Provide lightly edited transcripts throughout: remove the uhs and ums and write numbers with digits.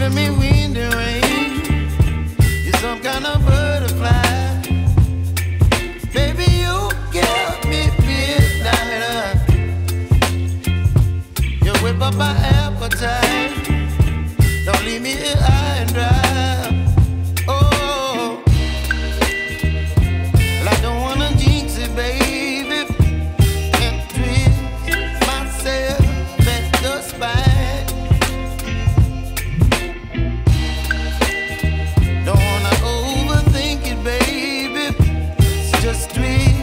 giving me wind and rain. You're some kind of butterfly. Baby, you give me midnight. You whip up my appetite. Don't leave me here high and dry. Oh, well, I don't wanna jinx it, baby, and twist myself at the spine. Don't wanna overthink it, baby. It's just twist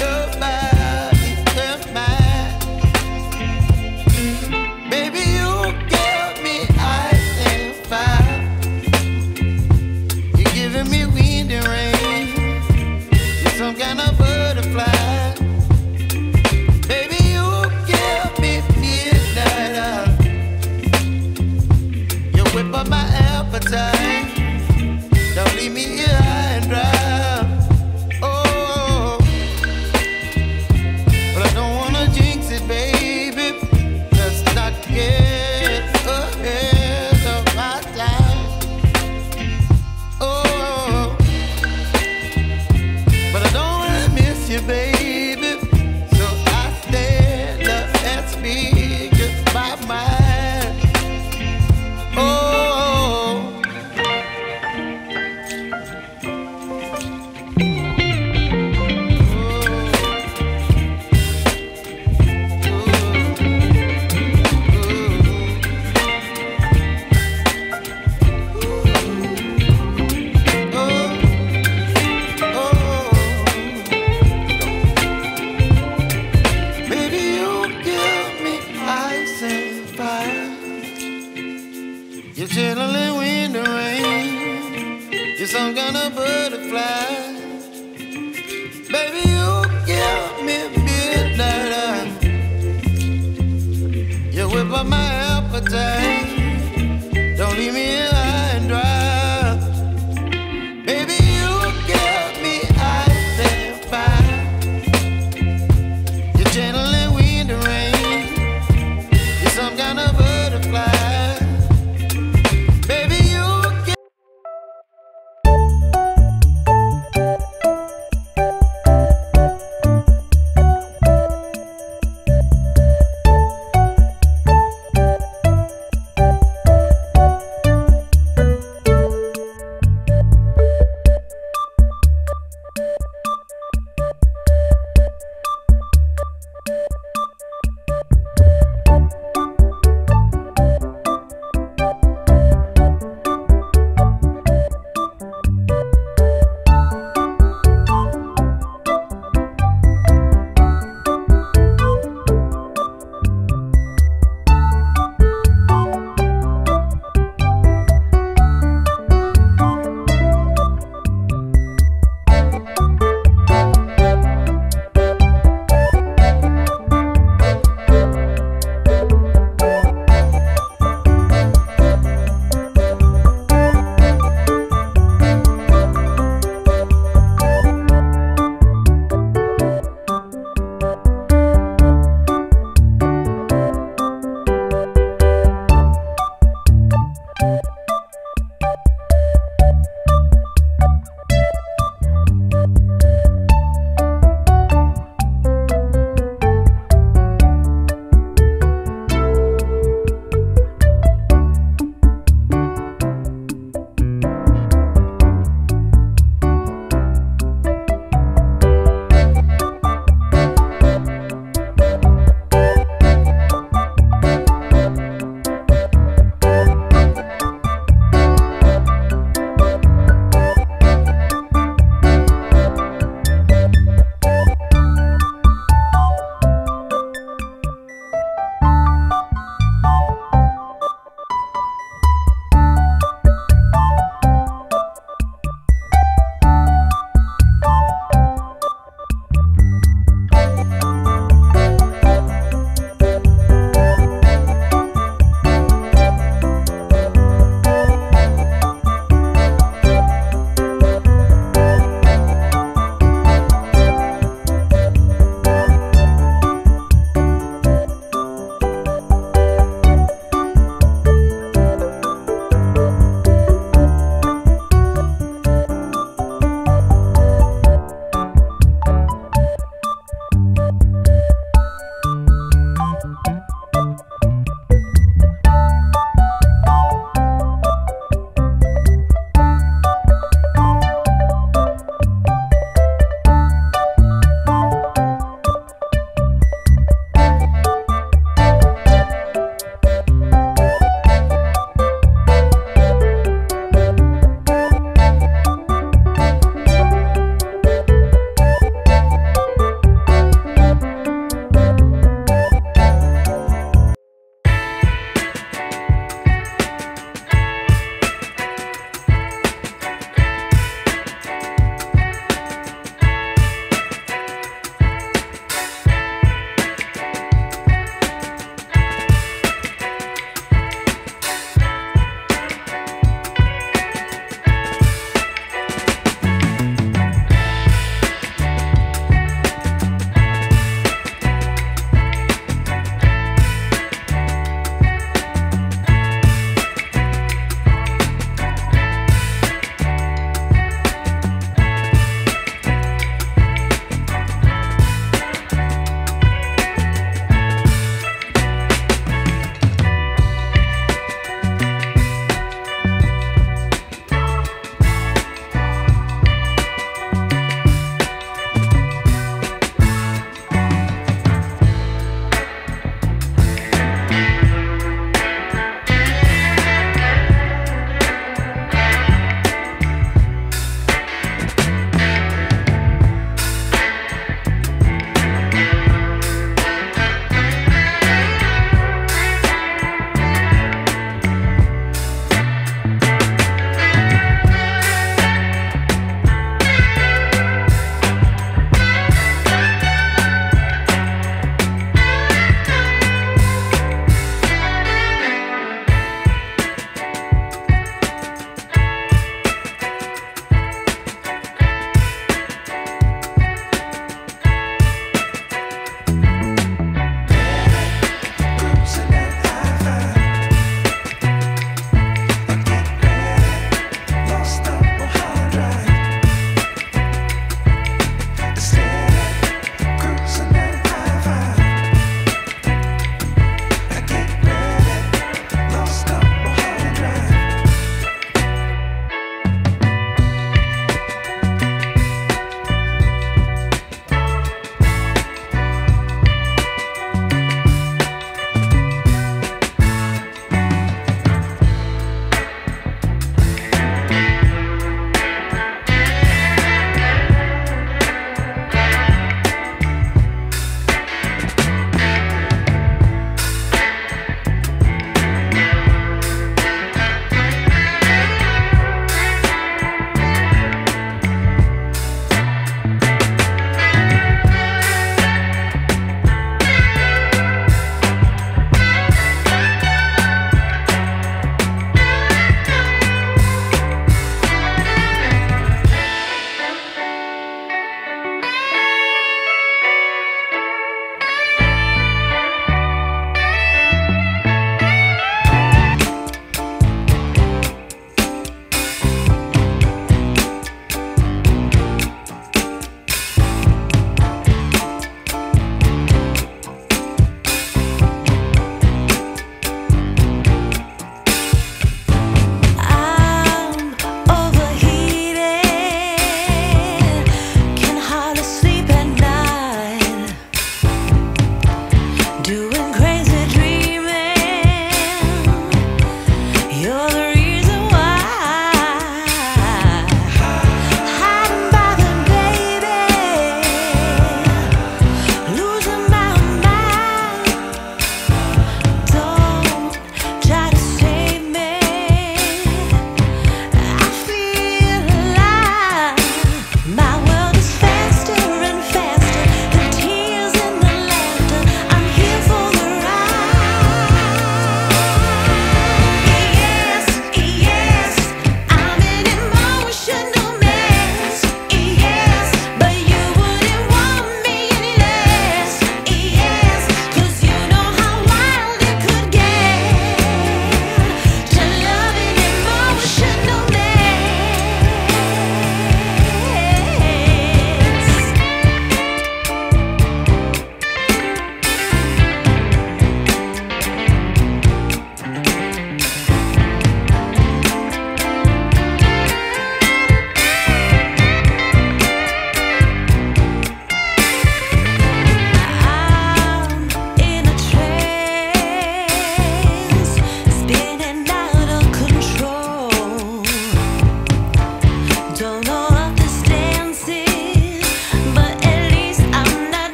your body and mine. Baby, you give me ice and fire. You're giving me wind and rain. You're some kind of butterfly. Baby, you give me midnight. You whip up my appetite. Don't leave me here high and dry. Oh, but I don't wanna jinx it, baby. Let's not get ahead of my time. Oh, but I don't wanna miss you, baby. So I stand up and speak just my mind. Oh. Baby, you give me ice and fire. You're chilling wind and rain. You're some kind of butterfly. Baby, you give me midnight. You whip up my appetite. Don't leave me